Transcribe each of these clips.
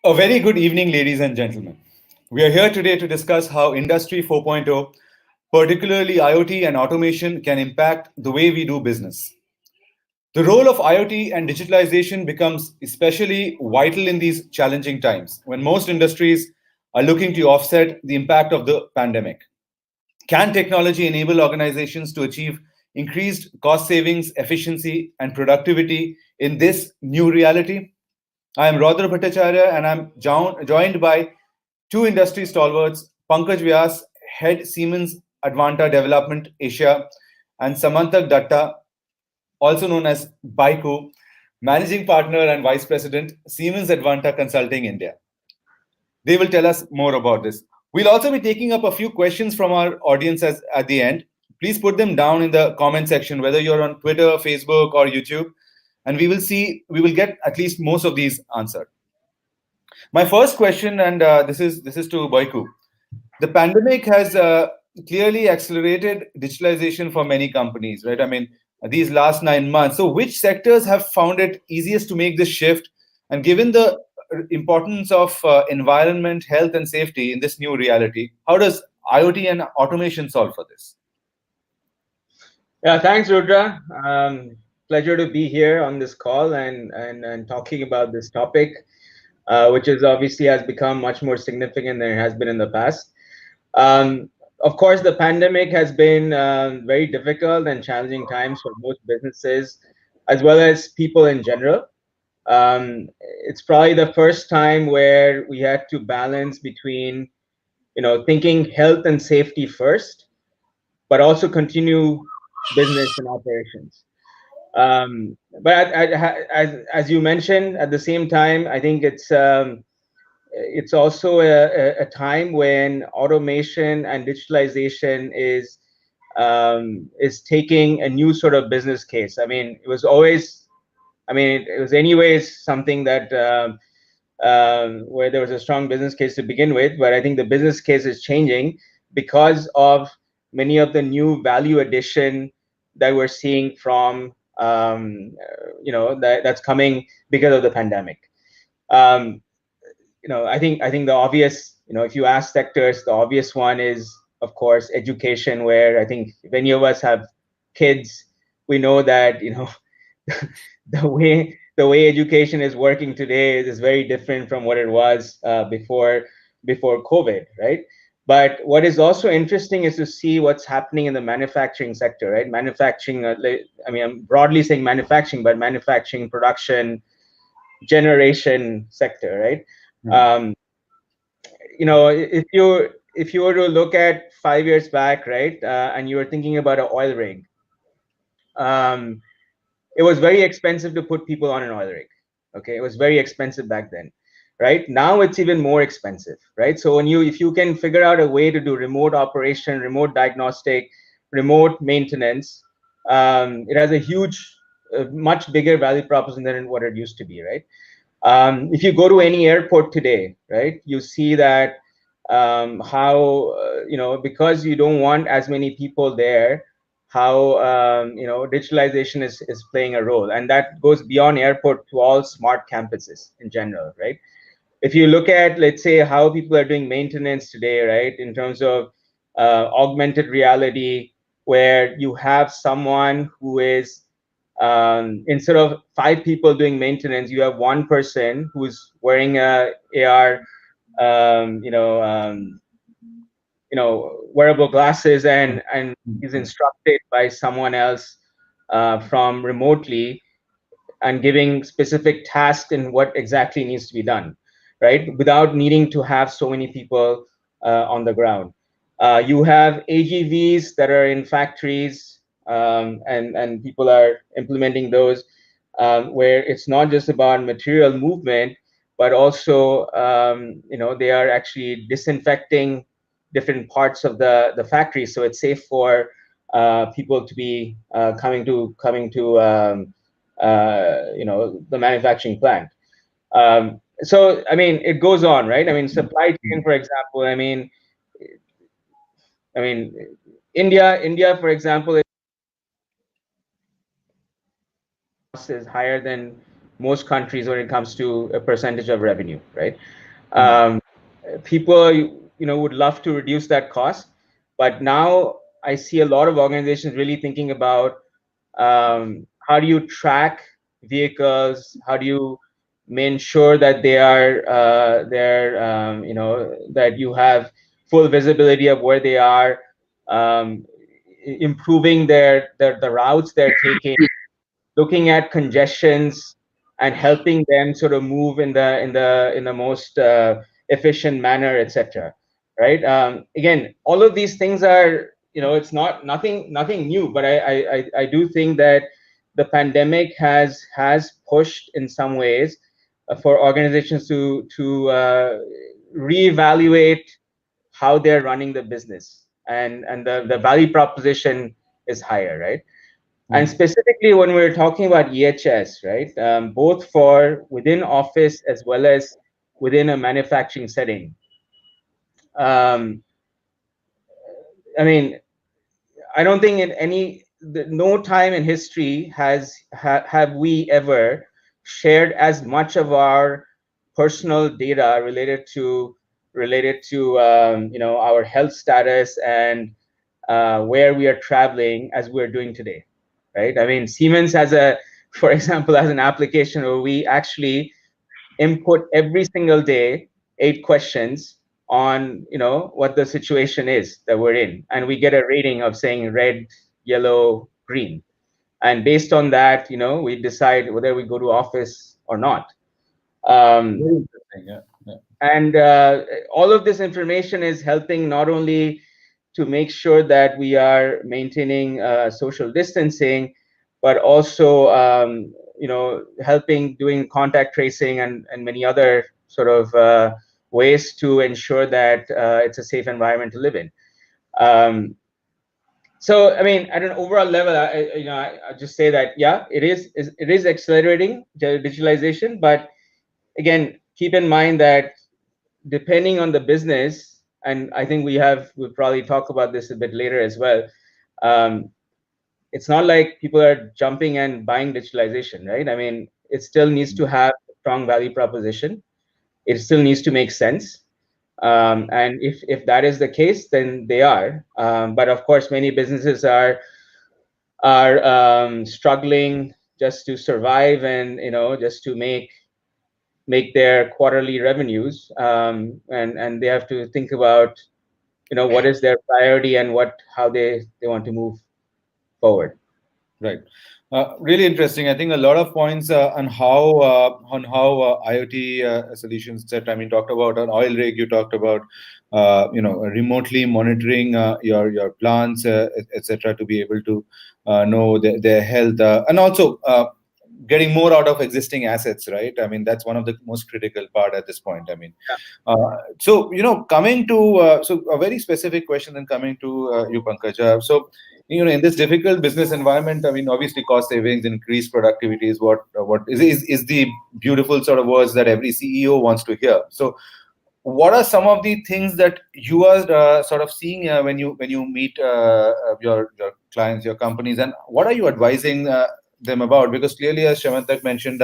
A very good evening, ladies and gentlemen. We are here today to discuss how Industry 4.0, particularly IoT and automation, can impact the way we do business. The role of IoT and digitalization becomes especially vital in these challenging times when most industries are looking to offset the impact of the pandemic. Can technology enable organizations to achieve increased cost savings, efficiency, and productivity in this new reality? I am Rodra Bhattacharya and I'm joined by two industry stalwarts, Pankaj Vyas, Head Siemens Advanta Development Asia, and Samantak Datta, also known as Baiku, Managing Partner and Vice President, Siemens Advanta Consulting India. They will tell us more about this. We'll also be taking up a few questions from our audience at the end. Please put them down in the comment section, whether you're on Twitter, Facebook, or YouTube, and we will get at least most of these answered. My first question, and this is to Boyku. The pandemic has clearly accelerated digitalization for many companies, right? I mean, these last 9 months. So, which sectors have found it easiest to make this shift? And given the importance of environment, health, and safety in this new reality, how does IoT and automation solve for this? Yeah, thanks, Rudra. Pleasure to be here on this call and talking about this topic, which is obviously has become much more significant than it has been in the past. Of course, the pandemic has been very difficult and challenging times for most businesses, as well as people in general. It's probably the first time where we had to balance between, thinking health and safety first, but also continue business and operations. As you mentioned, at the same time, I think it's also a time when automation and digitalization is taking a new sort of business case. I mean, it was anyways something that where there was a strong business case to begin with, but I think the business case is changing because of many of the new value addition that we're seeing from that's coming because of the pandemic. Um, I think the obvious, if you ask sectors, the obvious one is, of course, education, where I think if any of us have kids, we know that, the way education is working today is very different from what it was before COVID, right? But what is also interesting is to see what's happening in the manufacturing sector, right? Manufacturing, I mean, I'm broadly saying manufacturing, but manufacturing, production, generation sector, right? Um, if you were to look at 5 years back, right, and you were thinking about an oil rig, um, it was very expensive to put people on an oil rig. Okay, it was very expensive back then. Right now, it's even more expensive. Right, so if you can figure out a way to do remote operation, remote diagnostic, remote maintenance, it has a much bigger value proposition than what it used to be. Right. If you go to any airport today, right, you see that how because you don't want as many people there, how digitalization is playing a role, and that goes beyond airport to all smart campuses in general, right? If you look at, let's say, how people are doing maintenance today, right, in terms of augmented reality, where you have someone who is instead of five people doing maintenance, you have one person who's wearing a AR, um, you know, um, wearable glasses, and is instructed by someone else from remotely, and giving specific tasks and what exactly needs to be done, right? Without needing to have so many people on the ground. You have AGVs that are in factories, and people are implementing those, where it's not just about material movement, but also they are actually disinfecting different parts of the factory, so it's safe for people to be coming to the manufacturing plant. So I mean, it goes on, right? I mean, supply chain, for example. I mean, India, for example, is higher than most countries when it comes to a percentage of revenue, right? Hmm. Um, People, would love to reduce that cost, but now I see a lot of organizations really thinking about how do you track vehicles, how do you ensure that that you have full visibility of where they are, um, improving the routes they're taking, looking at congestions and helping them sort of move in the most efficient manner, etc. Right? Again, all of these things are, it's not nothing new, but I do think that the pandemic has pushed in some ways for organizations to reevaluate how they're running the business, and the value proposition is higher, right? And Hmm. specifically when we're talking about EHS, right, both for within office as well as within a manufacturing setting, um, I mean, I don't think in no time in history have we ever shared as much of our personal data related to our health status and where we are traveling as we're doing today, right? I mean, Siemens has for example, has an application where we actually input every single day 8 questions on what the situation is that we're in, and we get a rating of saying red, yellow, green, and based on that, we decide whether we go to office or not. um, Very interesting. Yeah. Yeah. and all of this information is helping not only to make sure that we are maintaining social distancing, but also helping doing contact tracing and many other sort of ways to ensure that it's a safe environment to live in. Um, so, I mean, at an overall level, I just say that yeah, it is accelerating digitalization, but again, keep in mind that depending on the business, and I think we'll probably talk about this a bit later as well. Um, it's not like people are jumping and buying digitalization, right? I mean, it still needs to have a strong value proposition. It still needs to make sense. And if that is the case, then they are. But of course, many businesses are struggling just to survive and just to make their quarterly revenues, and they have to think about what is their priority and how they want to move forward. Right. Really interesting. I think a lot of points on how IoT solutions, etc. I mean, talked about an oil rig. You talked about remotely monitoring your plants, etc. To be able to know their health, and also getting more out of existing assets. Right. I mean, that's one of the most critical part at this point. I mean, so coming to so a very specific question, and coming to you, Pankaj. So in this difficult business environment, I mean, obviously cost savings, increased productivity is what is the beautiful sort of words that every CEO wants to hear. So what are some of the things that you are sort of seeing when you meet your clients, your companies, and what are you advising them about? Because clearly, as Samantak mentioned,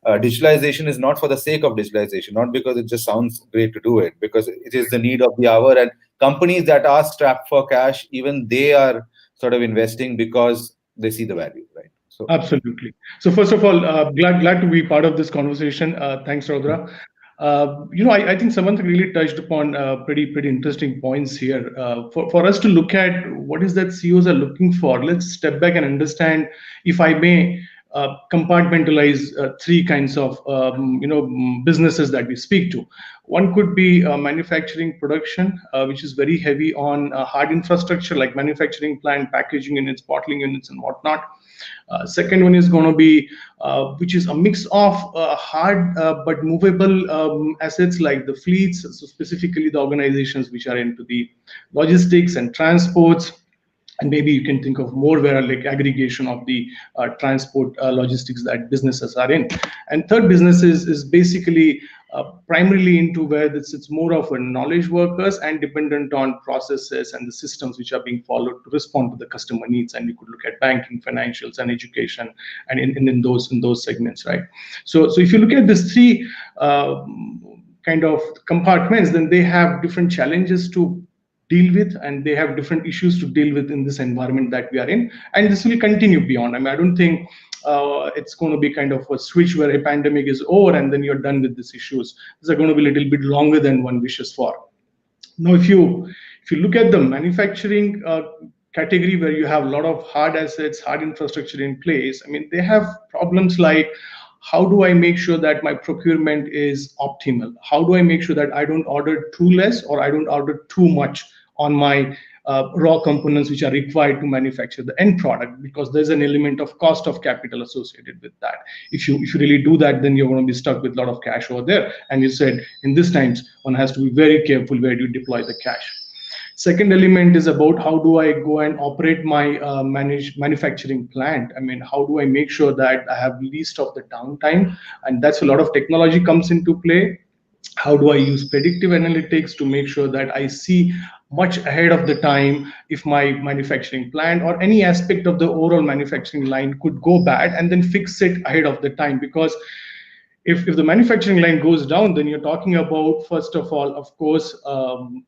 digitalization is not for the sake of digitalization, not because it just sounds great to do it, because it is the need of the hour. And companies that are strapped for cash, even they are sort of investing because they see the value, right? So. Absolutely. So first of all, glad to be part of this conversation. Thanks, Rodra. I think Samantha really touched upon pretty interesting points here. For us to look at what is that CEOs are looking for, let's step back and understand, if I may, compartmentalize three kinds of businesses that we speak to. One could be manufacturing production, which is very heavy on hard infrastructure like manufacturing plant, packaging units, bottling units, and whatnot. Second one is going to be, which is a mix of hard but movable assets like the fleets, so specifically the organizations which are into the logistics and transports. And maybe you can think of more where like aggregation of the transport logistics that businesses are in. And third business is basically primarily into where it's more of a knowledge workers and dependent on processes and the systems which are being followed to respond to the customer needs. And you could look at banking, financials, and education, and in those segments, right? So if you look at these three kind of compartments, then they have different challenges to deal with, and they have different issues to deal with in this environment that we are in, and this will continue beyond. I mean, I don't think it's going to be kind of a switch where a pandemic is over and then you're done with these issues. These are going to be a little bit longer than one wishes for. Now, if you look at the manufacturing category, where you have a lot of hard assets, hard infrastructure in place, I mean, they have problems like, how do I make sure that my procurement is optimal? How do I make sure that I don't order too less or I don't order too much on my raw components which are required to manufacture the end product? Because there's an element of cost of capital associated with that. If you really do that, then you're going to be stuck with a lot of cash over there. And you said in these times, one has to be very careful where you deploy the cash. Second element is about, how do I go and operate my manufacturing plant? I mean, how do I make sure that I have least of the downtime? And that's a lot of technology comes into play. How do I use predictive analytics to make sure that I see much ahead of the time if my manufacturing plant or any aspect of the overall manufacturing line could go bad, and then fix it ahead of the time? Because if the manufacturing line goes down, then you're talking about, first of all, of course,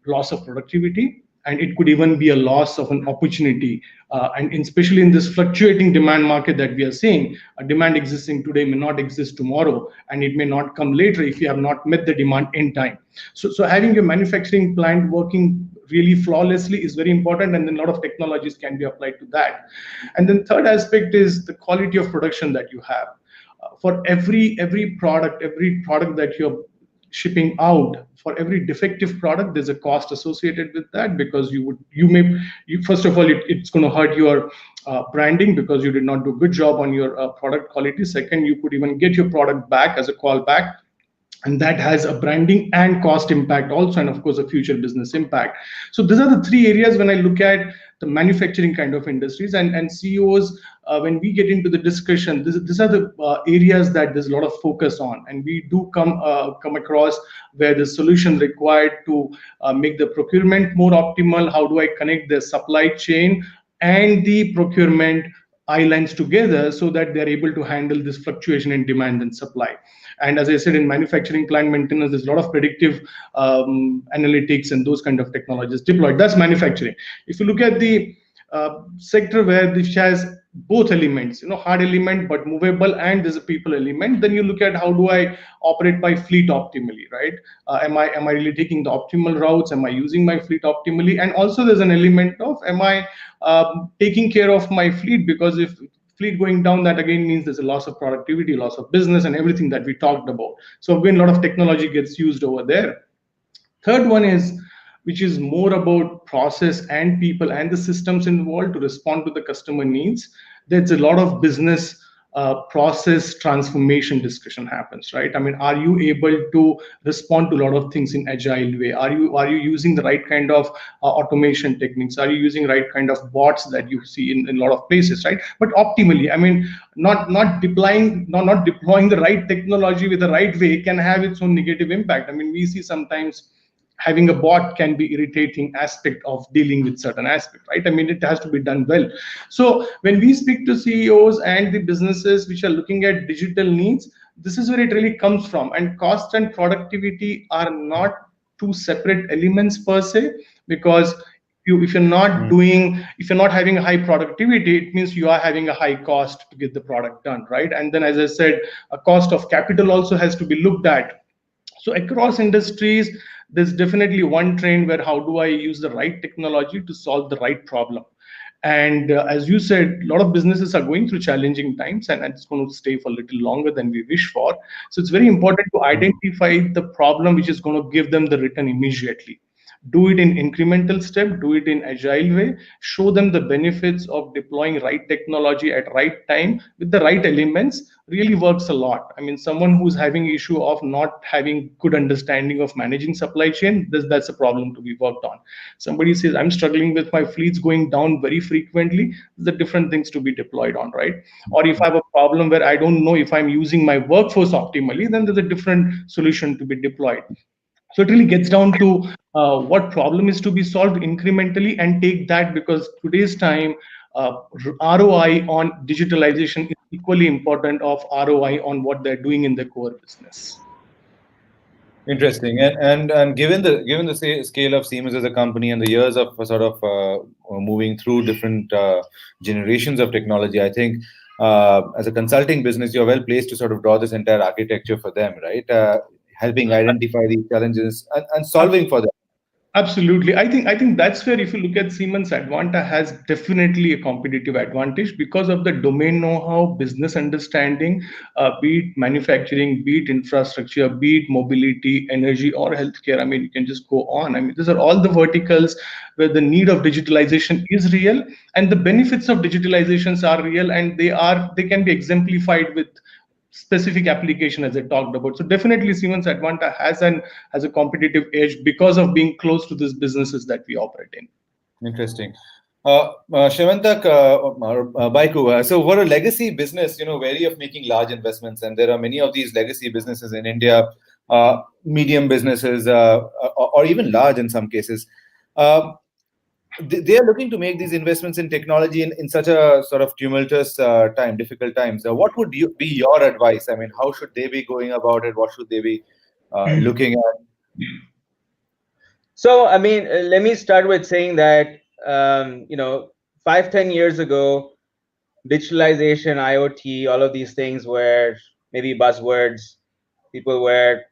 loss of productivity, and it could even be a loss of an opportunity. And especially in this fluctuating demand market that we are seeing, a demand existing today may not exist tomorrow, and it may not come later if you have not met the demand in time. So having your manufacturing plant working really flawlessly is very important, and then a lot of technologies can be applied to that. And then third aspect is the quality of production that you have. For every product that you're shipping out, for every defective product, there's a cost associated with that, because you first of all, it's going to hurt your branding, because you did not do a good job on your product quality. Second, you could even get your product back as a callback, and that has a branding and cost impact also, and of course a future business impact. So these are the three areas when I look at the manufacturing kind of industries, and CEOs, when we get into the discussion, these are the areas that there's a lot of focus on, and we do come across where the solution required to make the procurement more optimal. How do I connect the supply chain and the procurement islands together so that they're able to handle this fluctuation in demand and supply? And as I said, in manufacturing plant maintenance, there's a lot of predictive analytics and those kind of technologies deployed. That's manufacturing. If you look at the sector which has both elements, hard element but movable, and there's a people element, then you look at, how do I operate my fleet optimally, right? Am I really taking the optimal routes? Am I using my fleet optimally? And also there's an element of, am I taking care of my fleet? Because if fleet going down, that again means there's a loss of productivity, loss of business, and everything that we talked about. So again, a lot of technology gets used over there. Third one is, which is more about process and people and the systems involved to respond to the customer needs. There's a lot of business process transformation discussion happens, right? I mean, are you able to respond to a lot of things in agile way? Are you using the right kind of automation techniques? Are you using right kind of bots that you see in a lot of places, right? But optimally, I mean, not deploying the right technology with the right way can have its own negative impact. I mean, we see sometimes having a bot can be irritating aspect of dealing with certain aspect, right? I mean, it has to be done well. So when we speak to CEOs and the businesses which are looking at digital needs, this is where it really comes from. And cost and productivity are not two separate elements per se, because if you're not having a high productivity, it means you are having a high cost to get the product done, right? And then, as I said, a cost of capital also has to be looked at. So across industries, there's definitely one trend where, how do I use the right technology to solve the right problem? And as you said, a lot of businesses are going through challenging times, and it's going to stay for a little longer than we wish for. So it's very important to identify the problem which is going to give them the return immediately. Do it in incremental step, do it in agile way, show them the benefits of deploying right technology at right time with the right elements really works a lot. I mean, someone who's having issue of not having good understanding of managing supply chain, that's a problem to be worked on. Somebody says, I'm struggling with my fleets going down very frequently, the different things to be deployed on, right? Or if I have a problem where I don't know if I'm using my workforce optimally, then there's a different solution to be deployed. So it really gets down to what problem is to be solved incrementally and take that, because today's time, ROI on digitalization is equally important of ROI on what they're doing in their core business. Interesting. And given the scale of Siemens as a company and the years of sort of moving through different generations of technology, I think as a consulting business, you're well placed to sort of draw this entire architecture for them, right? Helping identify these challenges and solving for them. Absolutely. I think that's where, if you look at Siemens Advanta has definitely a competitive advantage because of the domain know-how, business understanding, be it manufacturing, be it infrastructure, be it mobility, energy, or healthcare. I mean, you can just go on. I mean, these are all the verticals where the need of digitalization is real and the benefits of digitalizations are real, and they can be exemplified with specific application as I talked about. So definitely Siemens Advanta has a competitive edge because of being close to these businesses that we operate in. Interesting. Shivantak, Baiku, so we're a legacy business, wary of making large investments, and there are many of these legacy businesses in India, medium businesses, or even large in some cases. They are looking to make these investments in technology in such a sort of tumultuous time, difficult times. What would be your advice? I mean, how should they be going about it? What should they be looking at? So, I mean, let me start with saying that, 5-10 years ago, digitalization, IoT, all of these things were maybe buzzwords. People were,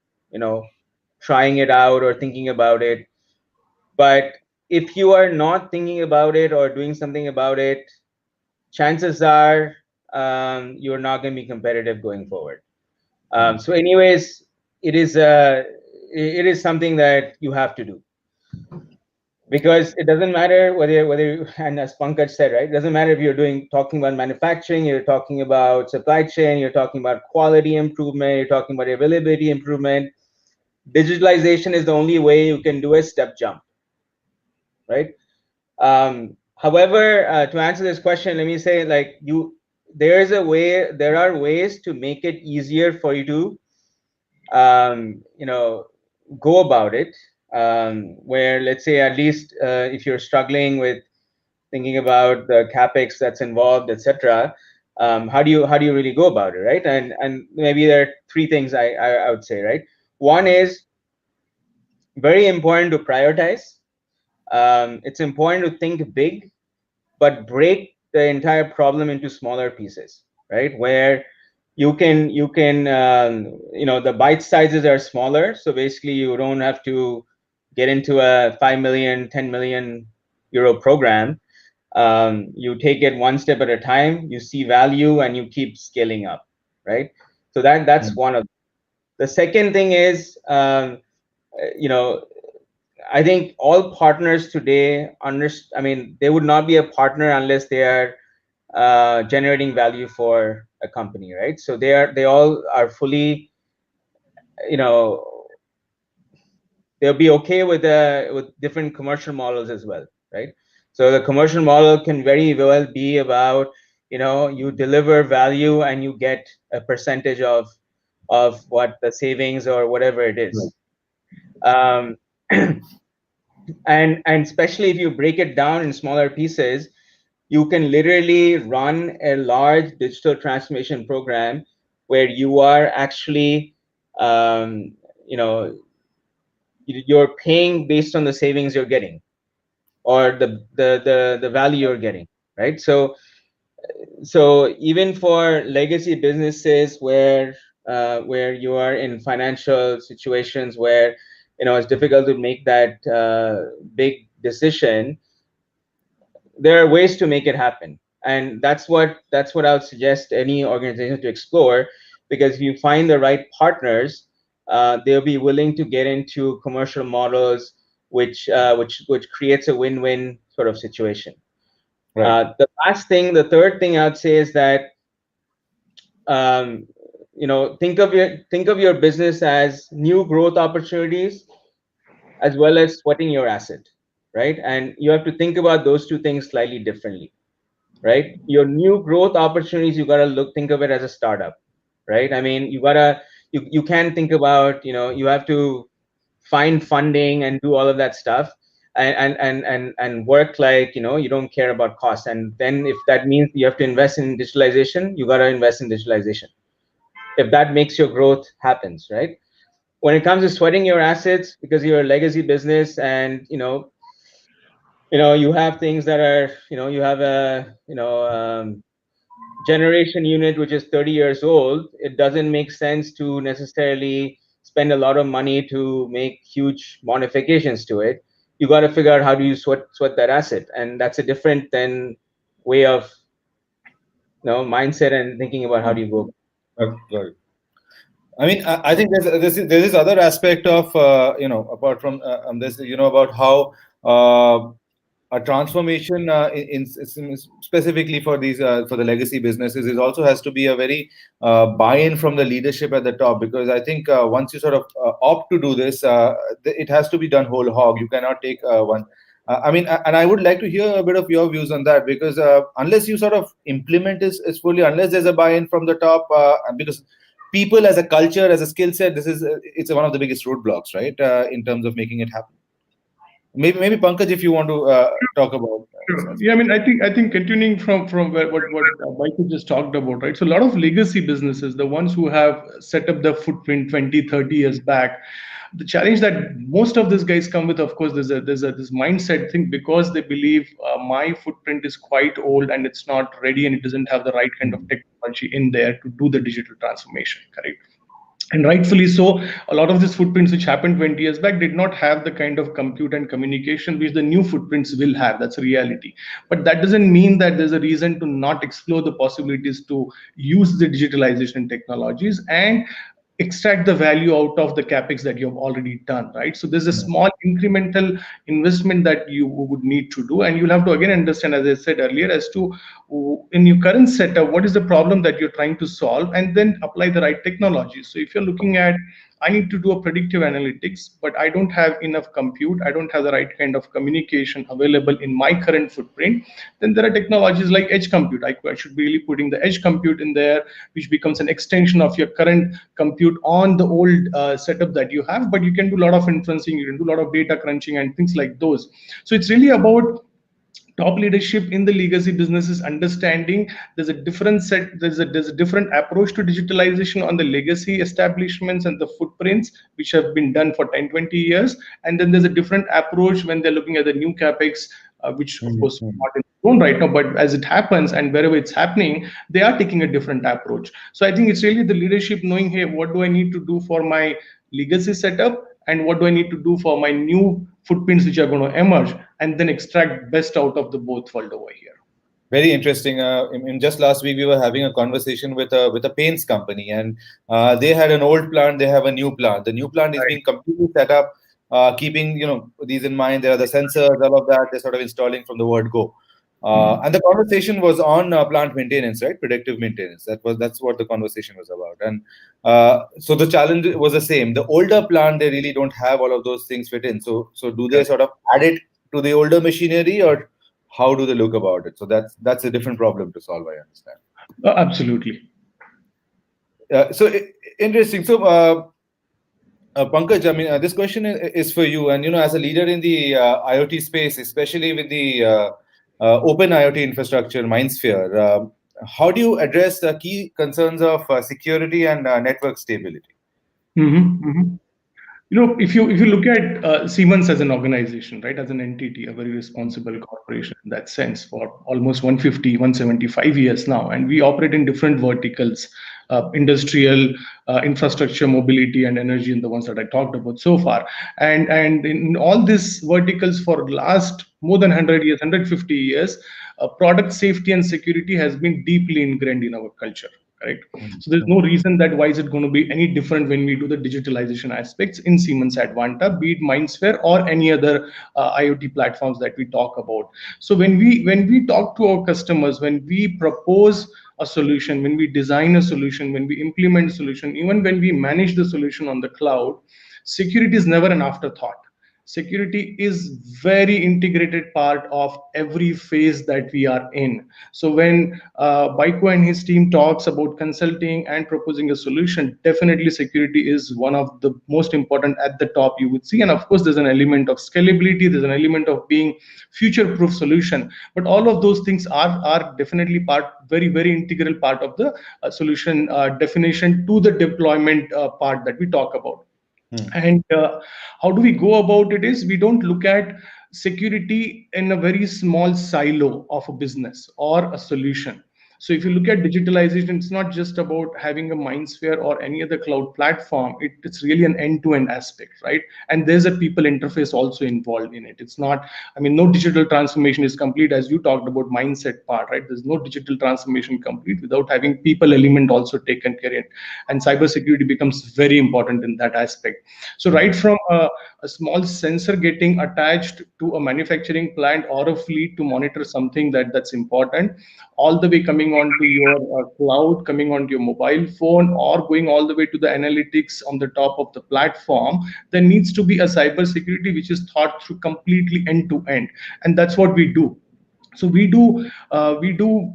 trying it out or thinking about it. But if you are not thinking about it or doing something about it, chances are you're not going to be competitive going forward. So, anyways, it is something that you have to do, because it doesn't matter whether and as Pankaj said, right, it doesn't matter if you're talking about manufacturing, you're talking about supply chain, you're talking about quality improvement, you're talking about availability improvement. Digitalization is the only way you can do a step jump, right? However, to answer this question, let me say, there are ways to make it easier for you to go about it, where, let's say, at least if you're struggling with thinking about the capex that's involved, etc., how do you really go about it, right? And maybe there are three things I would say, right? One is very important to prioritize. It's important to think big, but break the entire problem into smaller pieces, right? Where the bite sizes are smaller, so basically you don't have to get into a 5 million, 10 million euro program. You take it one step at a time, you see value, and you keep scaling up, right? So that's one of them. The second thing is, I think all partners today they would not be a partner unless they are generating value for a company, right? So they all are fully, they'll be okay with different commercial models as well, right? So the commercial model can very well be about, you deliver value and you get a percentage of what the savings or whatever it is. Um, and especially if you break it down in smaller pieces, you can literally run a large digital transformation program where you are actually, you're paying based on the savings you're getting, or the value you're getting, right? So even for legacy businesses where you are in financial situations where it's difficult to make that big decision, there are ways to make it happen, and that's what I would suggest any organization to explore, because if you find the right partners, they'll be willing to get into commercial models which creates a win-win sort of situation. Right. The third thing I'd say is that think of your business as new growth opportunities as well as sweating your asset, right? And you have to think about those two things slightly differently, right? Your new growth opportunities, you gotta think of it as a startup, right? I mean, you can think about, you have to find funding and do all of that stuff, and work like, you don't care about costs. And then if that means you have to invest in digitalization, you gotta invest in digitalization. If that makes your growth happens, right? When it comes to sweating your assets because you're a legacy business, and you have things that are, you have a generation unit which is 30 years old, it doesn't make sense to necessarily spend a lot of money to make huge modifications to it. You got to figure out how do you sweat that asset, and that's a different than way of mindset and thinking about how do you go. Got it. I mean, I think there's this other aspect of apart from this, about how a transformation specifically for these for the legacy businesses is also has to be a very buy-in from the leadership at the top, because I think once you sort of opt to do this, it has to be done whole hog. You cannot take one. I mean, and I would like to hear a bit of your views on that, because unless you sort of implement this fully, unless there's a buy-in from the top, because people as a culture, as a skill set, it's one of the biggest roadblocks, right, in terms of making it happen. Maybe Pankaj, if you want to talk about this Sure. aspect. Yeah, I mean, I think continuing from what Michael just talked about, right? So a lot of legacy businesses, the ones who have set up their footprint 20, 30 years back, the challenge that most of these guys come with, of course, there's this mindset thing, because they believe my footprint is quite old and it's not ready and it doesn't have the right kind of technology in there to do the digital transformation, correct? And rightfully so, a lot of these footprints which happened 20 years back did not have the kind of compute and communication which the new footprints will have. That's a reality. But that doesn't mean that there's a reason to not explore the possibilities to use the digitalization technologies and extract the value out of the capex that you have already done, right? So there's a small incremental investment that you would need to do, and you'll have to again understand, as I said earlier, as to in your current setup, what is the problem that you're trying to solve, and then apply the right technology. So if you're looking at, I need to do a predictive analytics, but I don't have enough compute, I don't have the right kind of communication available in my current footprint, then there are technologies like edge compute. I should be really putting the edge compute in there, which becomes an extension of your current compute on the old setup that you have, but you can do a lot of inferencing, you can do a lot of data crunching and things like those. So it's really about top leadership in the legacy businesses understanding there's a different approach to digitalization on the legacy establishments and the footprints which have been done for 10, 20 years, and then there's a different approach when they're looking at the new capex, which of course not in its own right now, but as it happens and wherever it's happening, they are taking a different approach. So I think it's really the leadership knowing, hey, what do I need to do for my legacy setup, and what do I need to do for my new footprints which are going to emerge, and then extract best out of the both world over here. Very interesting. In just last week, we were having a conversation with a paints company, and they had an old plant. They have a new plant. The new plant is being completely set up, keeping these in mind. There are the sensors, all of that. They're sort of installing from the word go. And the conversation was on plant maintenance, right? Predictive maintenance. That's what the conversation was about. And so the challenge was the same. The older plant, they really don't have all of those things fit in. So do they sort of add it to the older machinery, or how do they look about it? So that's a different problem to solve, I understand. Absolutely. Interesting. So Pankaj, I mean, this question is for you. And as a leader in the IoT space, especially with the open IoT infrastructure, MindSphere, how do you address the key concerns of security and network stability? Mm-hmm, mm-hmm. If you look at Siemens as an organization, right, as an entity, a very responsible corporation in that sense, for almost 150, 175 years now, and we operate in different verticals, industrial, infrastructure, mobility, and energy, and the ones that I talked about so far. And in all these verticals for last more than 100 years, 150 years, product safety and security has been deeply ingrained in our culture. correct? Mm, So there's mm, no reason that why is it going to be any different when we do the digitalization aspects in Siemens Advanta, be it Mindsphere or any other IoT platforms that we talk about. So when we talk to our customers, when we propose a solution, when we design a solution, when we implement a solution, even when we manage the solution on the cloud, security is never an afterthought. Security is very integrated part of every phase that we are in. So when Baiko and his team talks about consulting and proposing a solution, definitely security is one of the most important at the top you would see. And of course, there's an element of scalability, there's an element of being future-proof solution. But all of those things are definitely very integral part of the solution definition to the deployment part that we talk about. mm, And how do we go about it is we don't look at security in a very small silo of a business or a solution. So if you look at digitalization, it's not just about having a Mindsphere or any other cloud platform. It's really an end-to-end aspect, right? And there's a people interface also involved in it. It's not, I mean, no digital transformation is complete, as you talked about mindset part, right? There's no digital transformation complete without having people element also taken care of. And cybersecurity becomes very important in that aspect. So mm, right from a small sensor getting attached to a manufacturing plant or a fleet to monitor something that's important, all the way coming onto your cloud, coming onto your mobile phone, or going all the way to the analytics on the top of the platform, there needs to be a cyber security which is thought through completely end to end, and that's what we do. So we do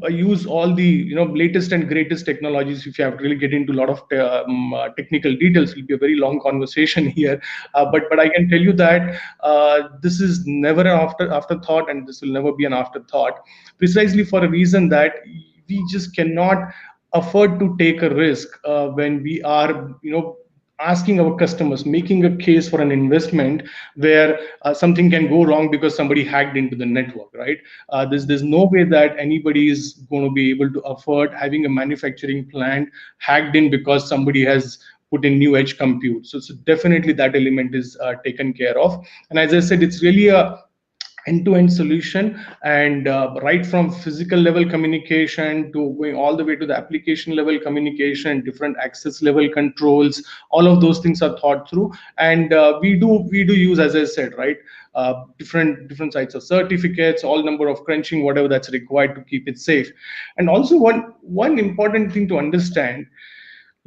use all the latest and greatest technologies. If you have to really get into a lot of technical details, it will be a very long conversation here, but I can tell you that this is never an afterthought, and this will never be an afterthought, precisely for a reason that we just cannot afford to take a risk when we are asking our customers, making a case for an investment where something can go wrong because somebody hacked into the network, right? There's no way that anybody is going to be able to afford having a manufacturing plant hacked in because somebody has put in new edge compute. So definitely that element is taken care of. And as I said, it's really a end-to-end solution, and right from physical level communication to going all the way to the application level communication, different access level controls, all of those things are thought through. And we do use, as I said, right, different types of certificates, all number of crunching, whatever that's required to keep it safe. And also one important thing to understand,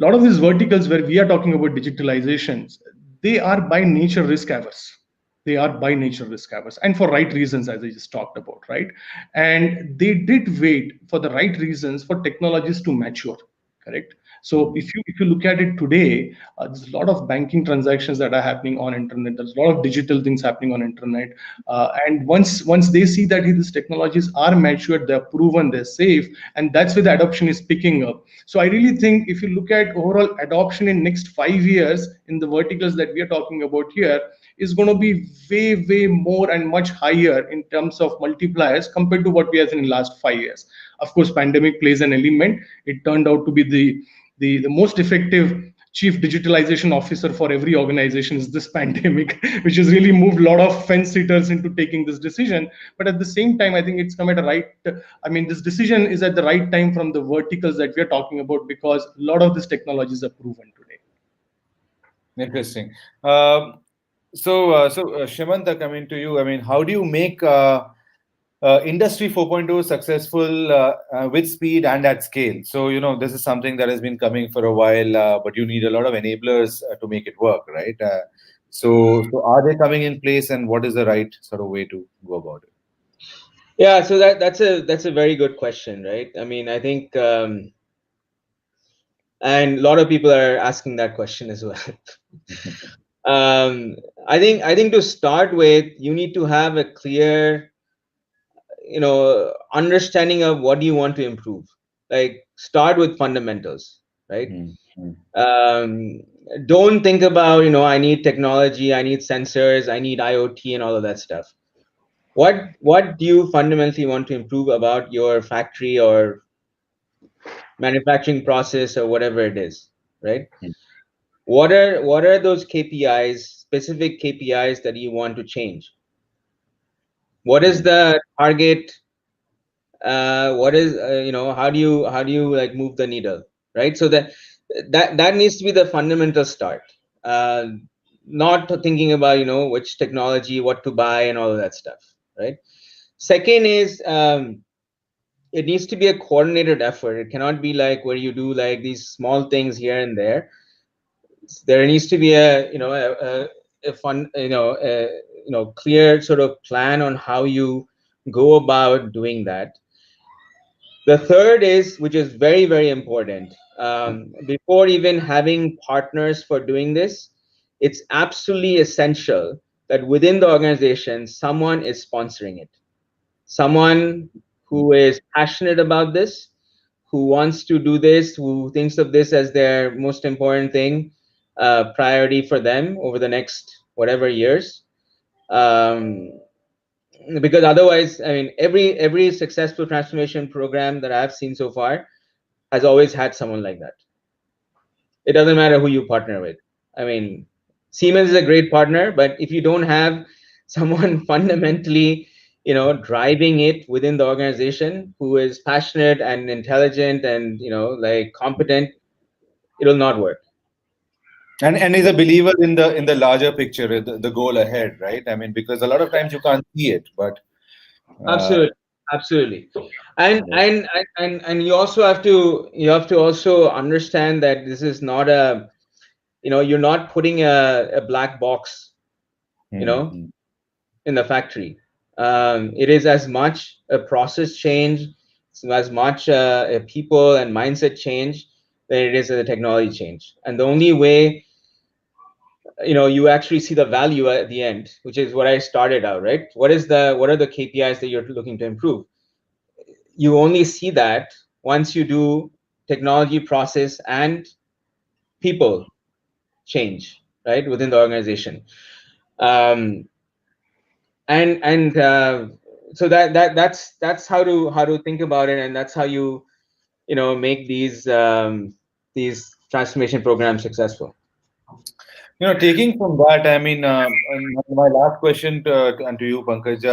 a lot of these verticals where we are talking about digitalizations, they are by nature risk averse. They are by nature risk averse, and for right reasons, as I just talked about, right? And they did wait for the right reasons for technologies to mature, correct? So mm, if you look at it today, there's a lot of banking transactions that are happening on internet. There's a lot of digital things happening on internet, and once they see that, hey, these technologies are matured, they're proven, they're safe, and that's where the adoption is picking up. So I really think if you look at overall adoption in next 5 years in the verticals that we are talking about here, is going to be way more and much higher in terms of multipliers compared to what we have seen in the last 5 years. Of course, pandemic plays an element. It turned out to be the most effective chief digitalization officer for every organization is this pandemic, which has really moved a lot of fence sitters into taking this decision. But at the same time, I think it's come at a right, I mean, this decision is at the right time from the verticals that we are talking about, because a lot of these technologies are proven today. interesting. Shimanta, coming to you, I mean, how do you make Industry 4.0 successful with speed and at scale? So, this is something that has been coming for a while, but you need a lot of enablers to make it work, right? So are they coming in place, and what is the right sort of way to go about it? Yeah, so that's a very good question, right? I mean, I think, and a lot of people are asking that question as well. um, I think to start with, you need to have a clear, understanding of what you want to improve. Like, start with fundamentals, right? Mm, mm, Um, don't think about, I need technology, I need sensors, I need IoT, and all of that stuff. What do you fundamentally want to improve about your factory or manufacturing process or whatever it is, right? mm, What are those KPIs, specific KPIs that you want to change? What is mm, the target? What is, how do you like move the needle, right? So that needs to be the fundamental start. Uh, Not thinking about which technology, what to buy, and all of that stuff, right? Second is it needs to be a coordinated effort. It cannot be like where you do like these small things here and there. There needs to be a fun clear sort of plan on how you go about doing that. The third is, which is very, very important, before even having partners for doing this, it's absolutely essential that within the organization, someone is sponsoring it. Someone who is passionate about this, who wants to do this, who thinks of this as their most important thing, priority for them over the next whatever years. Um, because otherwise, I mean, every successful transformation program that I've seen so far has always had someone like that. It doesn't matter who you partner with. I mean, Siemens is a great partner, but if you don't have someone fundamentally, driving it within the organization who is passionate and intelligent and like competent, it'll not work. And is a believer in the larger picture, the goal ahead, right? I mean, because a lot of times you can't see it, but Absolutely, absolutely. And you have to also understand that this is not you're not putting a black box, you know, Mhm. in the factory. It is as much a process change, as much a people and mindset change than it is a technology change. And the only way you actually see the value at the end, which is what I started out, right? What are the KPIs that you're looking to improve? You only see that once you do technology, process, and people change, right, within the organization. Um, and so that's how to think about it, and that's how make these transformation programs successful. Taking from that, I mean, my last question to you, Pankaj.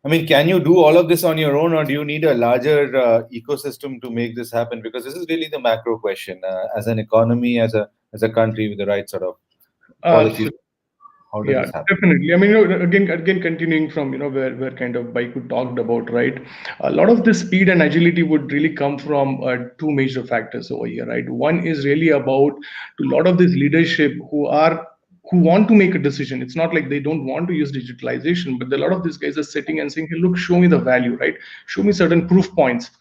I mean, can you do all of this on your own, or do you need a larger ecosystem to make this happen? Because this is really the macro question. As an economy, as a country with the right sort of policies, So how does yeah, this happen? definitely. I mean, again, continuing from where kind of Baiku talked about, right? A lot of the speed and agility would really come from two major factors over here, right? One is really about to a lot of this leadership who want to make a decision. It's not like they don't want to use digitalization, but a lot of these guys are sitting and saying, "Hey, look, show me the value, right? Show me certain proof points."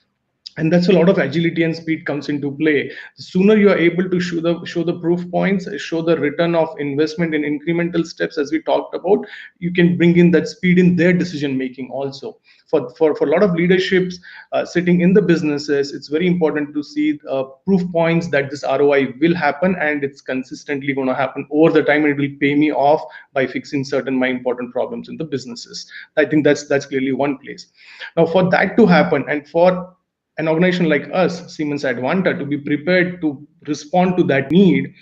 And that's a lot of agility and speed comes into play. The sooner you are able to show the proof points, show the return of investment in incremental steps, as we talked about, you can bring in that speed in their decision making also. For a lot of leaderships sitting in the businesses, it's very important to see proof points that this ROI will happen, and it's consistently going to happen over the time, and it will pay me off by fixing certain my important problems in the businesses. I think that's clearly one place. Now, for that to happen, and for an organization like us, Siemens Advanta, to be prepared to respond to that need,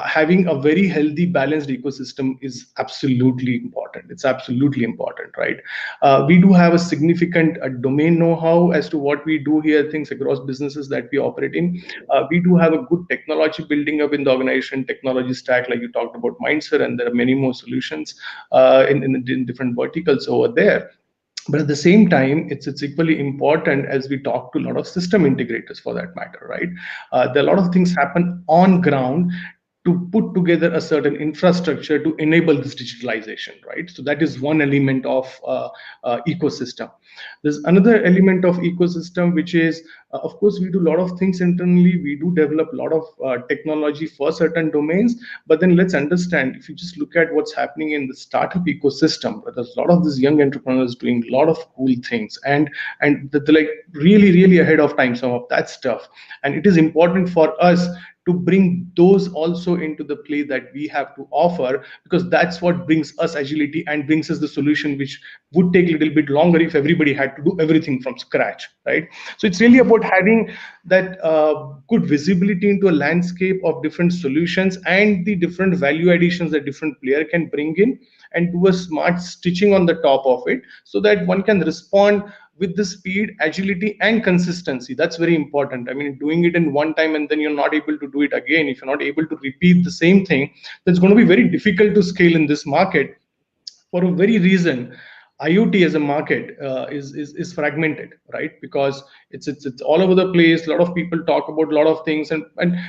having a very healthy, balanced ecosystem is absolutely important. It's absolutely important, right? We do have a significant domain know-how as to what we do here, things across businesses that we operate in. We do have a good technology building up in the organization, technology stack, like you talked about Mindset, and there are many more solutions in different verticals over there. But at the same time, it's equally important as we talk to a lot of system integrators for that matter, right? There are a lot of things happen on ground to put together a certain infrastructure to enable this digitalization, right? So that is one element of ecosystem. There's another element of ecosystem, which is, of course, we do a lot of things internally. We do develop a lot of technology for certain domains. But then let's understand, if you just look at what's happening in the startup ecosystem, where there's a lot of these young entrepreneurs doing a lot of cool things, and they're like really, really ahead of time, some of that stuff. And it is important for us to bring those also into the play that we have to offer, because that's what brings us agility and brings us the solution, which would take a little bit longer if everybody had to do everything from scratch, right? So it's really about having that good visibility into a landscape of different solutions and the different value additions that different player can bring in, and do a smart stitching on the top of it, so that one can respond with the speed, agility, and consistency. That's very important. I mean, doing it in one time and then you're not able to do it again, if you're not able to repeat the same thing, that's going to be very difficult to scale in this market. For a very reason, IoT as a market is fragmented, right? Because it's all over the place. A lot of people talk about a lot of things, and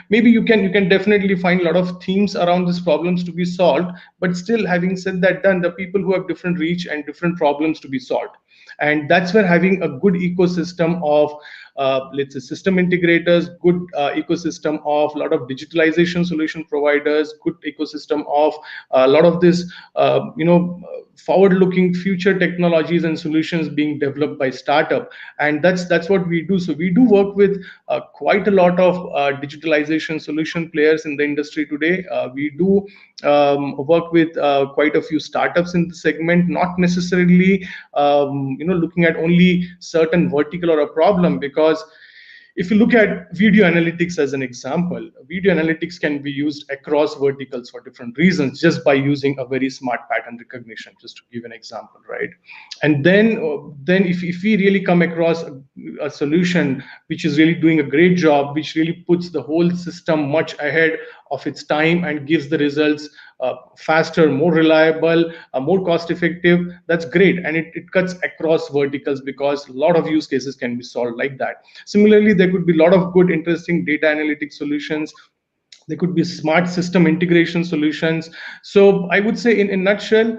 maybe you can definitely find a lot of themes around these problems to be solved. But still, having said that, done, the people who have different reach and different problems to be solved, and that's where having a good ecosystem of let's say system integrators, good ecosystem of a lot of digitalization solution providers, good ecosystem of a lot of this forward looking future technologies and solutions being developed by startup. And that's what we do. So we do work with quite a lot of digitalization solution players in the industry today. We do work with quite a few startups in the segment, not necessarily looking at only certain vertical or a problem. Because if you look at video analytics as an example, video analytics can be used across verticals for different reasons just by using a very smart pattern recognition, just to give an example, right? And then if we really come across a solution which is really doing a great job, which really puts the whole system much ahead of its time and gives the results faster, more reliable, more cost effective, that's great. And it cuts across verticals because a lot of use cases can be solved like that. Similarly, there could be a lot of good, interesting data analytics solutions. There could be smart system integration solutions. So I would say, in a nutshell,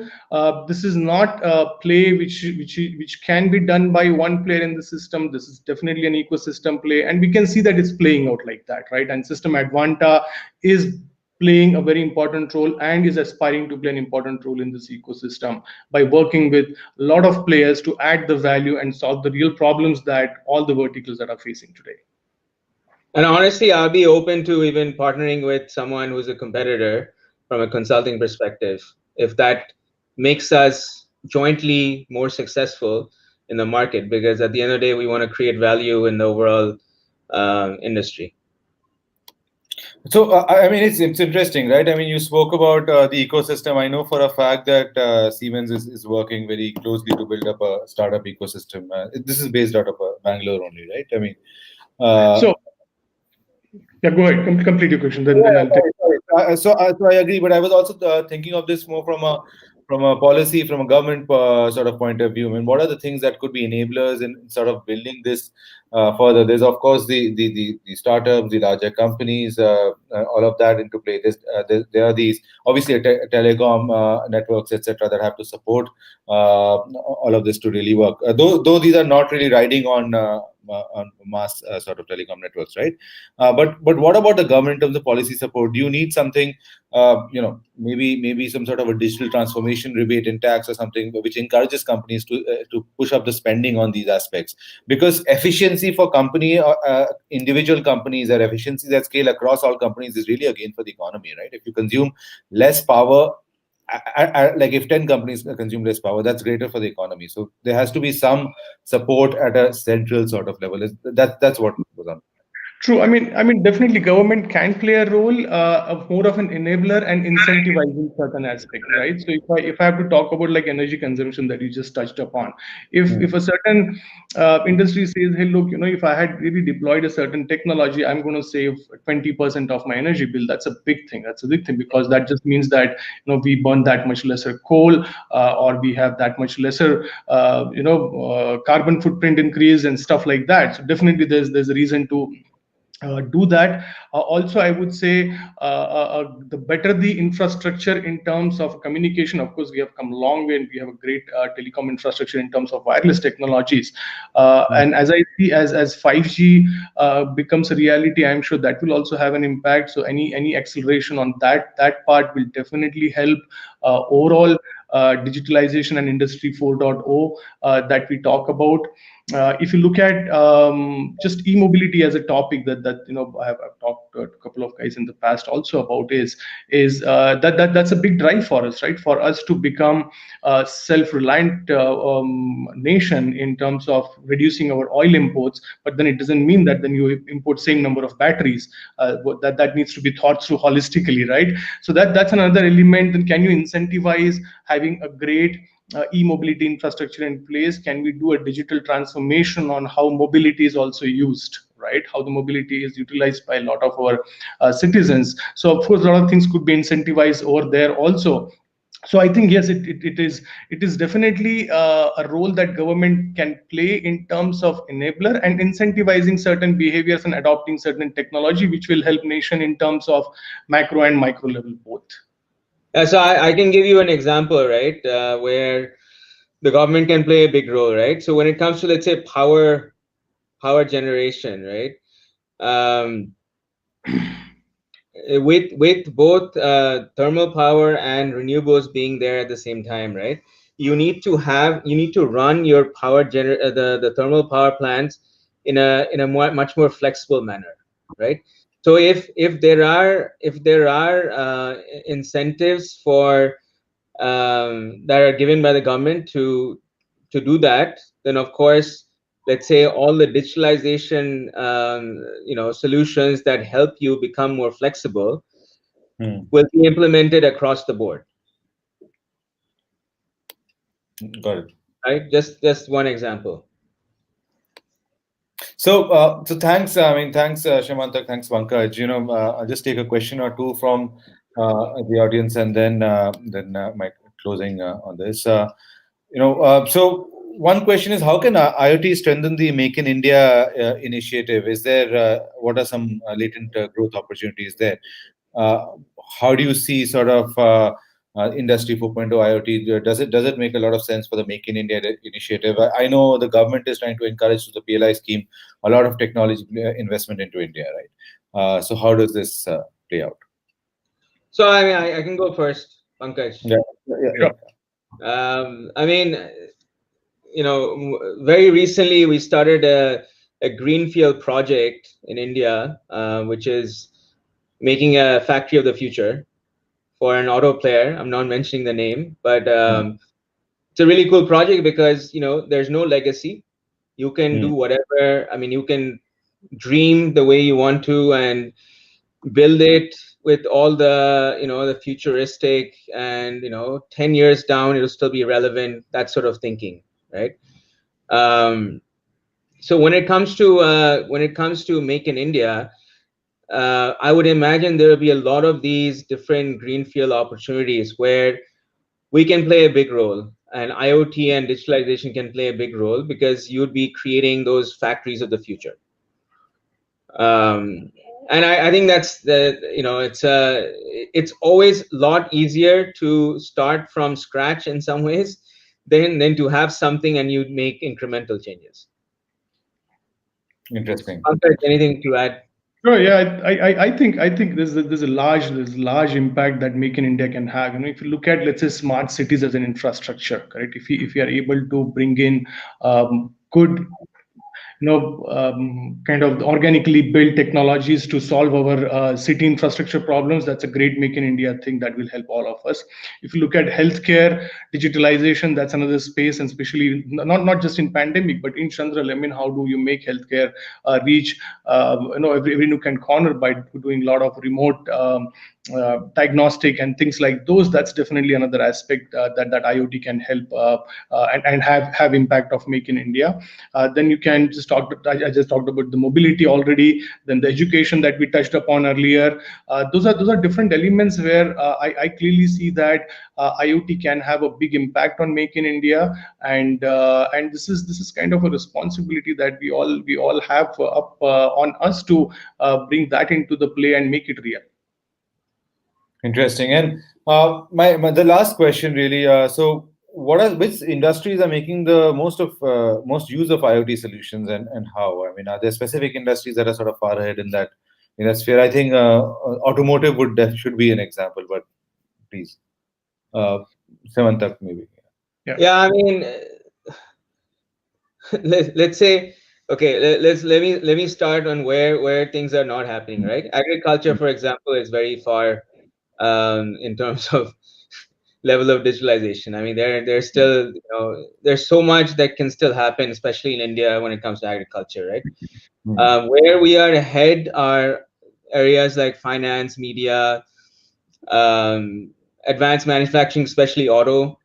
this is not a play which can be done by one player in the system. This is definitely an ecosystem play, and we can see that it's playing out like that, right? And System Advanta is playing a very important role and is aspiring to play an important role in this ecosystem by working with a lot of players to add the value and solve the real problems that all the verticals that are facing today. And honestly, I'll be open to even partnering with someone who's a competitor from a consulting perspective, if that makes us jointly more successful in the market. Because at the end of the day, we want to create value in the overall industry. So, I mean, it's interesting, right? I mean, you spoke about the ecosystem. I know for a fact that Siemens is working very closely to build up a startup ecosystem. This is based out of Bangalore only, right? I mean, So yeah, go ahead. Complete your question. Then yeah, I'll take. so I agree, but I was also thinking of this more from a policy, from a government sort of point of view. I mean, what are the things that could be enablers in sort of building this further? There's of course the startups, the larger companies, all of that into play. There are these obviously telecom networks, etc., that have to support all of this to really work. Though these are not really riding on mass sort of telecom networks, right? But what about the government of the policy support? Do you need something, maybe some sort of a digital transformation rebate in tax or something, which encourages companies to push up the spending on these aspects? Because efficiency for individual companies, or efficiencies at scale across all companies, is really a gain for the economy, right? If you consume less power, like if 10 companies consume less power, that's greater for the economy. So there has to be some support at a central sort of level. That's what goes on. True. I mean, definitely government can play a role of more of an enabler and incentivizing certain aspect, right? So if I have to talk about like energy consumption that you just touched upon, if a certain industry says, hey, look, if I had really deployed a certain technology, I'm going to save 20% of my energy bill. That's a big thing. That's a big thing, because that just means that we burn that much lesser coal, or we have that much lesser carbon footprint increase and stuff like that. So definitely there's a reason to do that. Also, I would say the better the infrastructure in terms of communication. Of course, we have come a long way, and we have a great telecom infrastructure in terms of wireless technologies. And as I see, as 5G becomes a reality, I'm sure that will also have an impact. So any acceleration on that part will definitely help overall digitalization and Industry 4.0 that we talk about. If you look at just e-mobility as a topic that I've talked to a couple of guys in the past also about, is that's a big drive for us, right? For us to become a self-reliant nation in terms of reducing our oil imports. But then it doesn't mean that then you import same number of batteries. That needs to be thought through holistically, right? So that's another element. Then can you incentivize having a great e-mobility infrastructure in place, can we do a digital transformation on how mobility is also used, right? How the mobility is utilized by a lot of our citizens. So of course, a lot of things could be incentivized over there also. So I think yes, it is definitely a role that government can play in terms of enabler and incentivizing certain behaviors and adopting certain technology, which will help nation in terms of macro and micro level both. So I can give you an example, right, where the government can play a big role, right? So when it comes to, let's say, power generation, right? Um, with both thermal power and renewables being there at the same time, right? You need to run your the thermal power plants in a much more flexible manner, right? So if there are incentives for that are given by the government to do that, then of course, let's say all the digitalization solutions that help you become more flexible will be implemented across the board. Got it. Right? Just one example. So thanks. I mean, thanks, Samantak. Thanks, Pankaj. I'll just take a question or two from the audience, and then my closing on this. So one question is, how can IoT strengthen the Make in India initiative? Is there what are some latent growth opportunities there? Uh, how do you see sort of Industry 4.0 IoT? Does it make a lot of sense for the Make in India initiative? I know the government is trying to encourage through the PLI scheme a lot of technology investment into India, right? So how does this play out? So I mean, I can go first, Pankaj. Yeah. I mean, very recently we started a greenfield project in India, which is making a factory of the future for an auto player. I'm not mentioning the name, but it's a really cool project because there's no legacy. You can do whatever. I mean, you can dream the way you want to and build it with all the futuristic, and 10 years down it'll still be relevant, that sort of thinking, right? So when it comes to Make in India, I would imagine there will be a lot of these different greenfield opportunities where we can play a big role, and IoT and digitalization can play a big role because you'd be creating those factories of the future. And I think that's it's always a lot easier to start from scratch in some ways than to have something and you make incremental changes. Interesting. Anything to add? Sure. Yeah, I think there's a large impact that Make in India can have. If you look at, let's say, smart cities as an infrastructure, correct? If you are able to bring in good, kind of organically built technologies to solve our city infrastructure problems, that's a great Make in India thing that will help all of us. If you look at healthcare, digitalization, that's another space, and especially not just in pandemic, but in general. I mean, how do you make healthcare reach every nook and corner by doing a lot of remote diagnostic and things like those? That's definitely another aspect that IoT can help and have impact of Make in India. Then you can I just talked about the mobility already. Then the education that we touched upon earlier. Those are different elements where I clearly see that IoT can have a big impact on Make in India, and this is kind of a responsibility that we all have up on us to bring that into the play and make it real. Interesting. And the last question really. So, which industries are making the most use of IoT solutions, and how? I mean, are there specific industries that are sort of far ahead in that sphere? I think automotive should be an example, but please, Samantak maybe. Yeah, I mean, let's say, okay, let me start on where things are not happening, right? Agriculture, for example, is very far in terms of level of digitalization. I mean, there's still, there's so much that can still happen, especially in India when it comes to agriculture, right? Where we are ahead are areas like finance, media, advanced manufacturing, especially auto,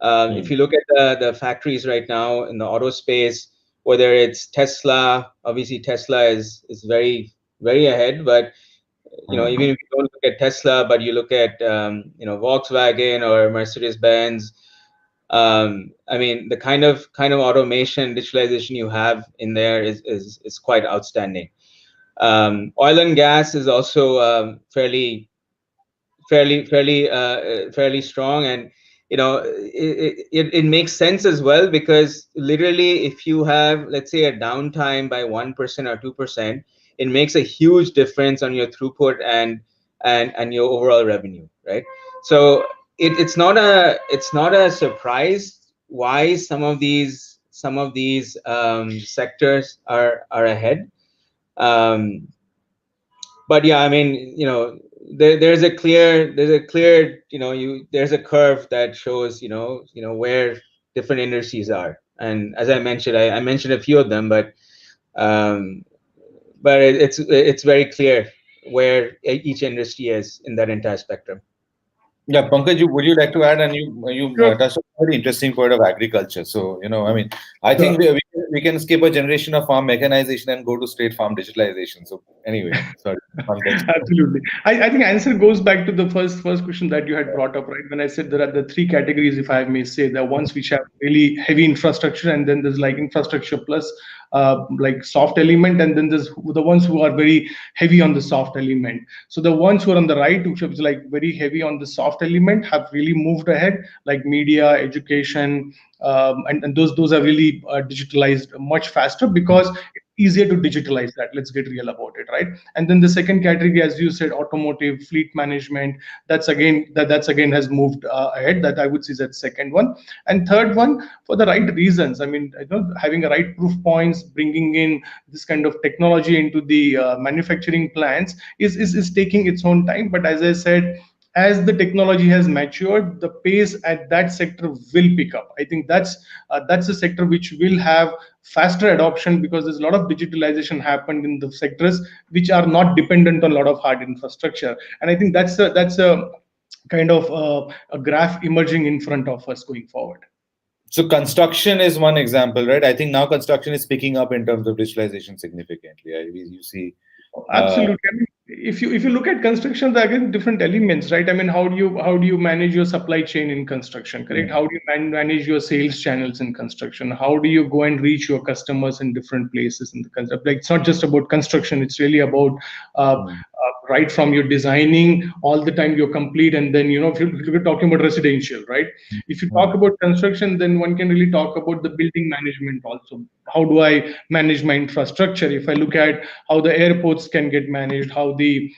If you look at the factories right now in the auto space, whether it's Tesla, obviously Tesla is very ahead. But even if you don't look at Tesla, but you look at Volkswagen or Mercedes Benz, I mean the kind of automation digitalization you have in there is quite outstanding. Oil and gas is also fairly strong, and it makes sense as well, because literally if you have, let's say, a downtime by 1% or 2%, it makes a huge difference on your throughput and your overall revenue, right? So it's not a surprise why some of these sectors are ahead. um, but yeah, I mean, there's a clear there's a curve that shows where different industries are. And as I mentioned, I mentioned a few of them, um, but it's very clear where each industry is in that entire spectrum. Yeah, Pankaj, would you like to add? And you Sure. touched on a very interesting point of agriculture. So, I mean, I think Sure. we can skip a generation of farm mechanization and go to straight farm digitalization. So, anyway, sorry, Pankaj. Absolutely. I think answer goes back to the first question that you had brought up, right? When I said there are the three categories, if I may say, the ones which have really heavy infrastructure, and then there's like infrastructure plus like soft element, and then there's the ones who are very heavy on the soft element. So the ones who are on the right, which is like very heavy on the soft element, have really moved ahead, like media, education, and those are really digitalized much faster because it's easier to digitalize that. Let's get real about it, right? And then the second category, as you said, automotive, fleet management, that's again has moved ahead. That I would say is that second one. And third one, for the right reasons. I mean, having a right proof points, bringing in this kind of technology into the manufacturing plants is taking its own time. But as I said, as the technology has matured, the pace at that sector will pick up. I think that's a sector which will have faster adoption, because there's a lot of digitalization happened in the sectors which are not dependent on a lot of hard infrastructure. And I think that's a kind of a graph emerging in front of us going forward. So, construction is one example, right? I think now construction is picking up in terms of digitalization significantly. You see, Absolutely. I mean, if you look at construction, there are again different elements, right? I mean, how do you manage your supply chain in construction, correct? How do you manage your sales channels in construction? How do you go and reach your customers in different places in the construction? Like, it's not just about construction; it's really about right from your designing all the time you're complete, and then if you're talking about residential, right? If you talk about construction, then one can really talk about the building management also. How do I manage my infrastructure? If I look at how the airports can get managed, how the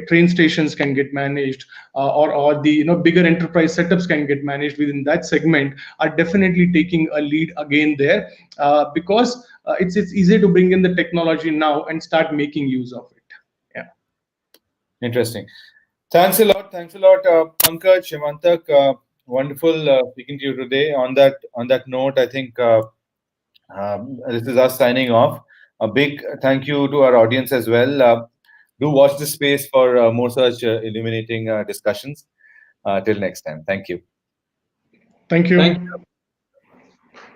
train stations can get managed, or the bigger enterprise setups can get managed within that segment, are definitely taking a lead again there, because it's easier to bring in the technology now and start making use of it. Yeah. interesting. Thanks a lot. Thanks a lot, Pankaj, Samantak. Wonderful speaking to you today. On that note, I think this is us signing off. A big thank you to our audience as well. Do watch this space for more such illuminating discussions. Till next time. Thank you. Thank Thank you. you.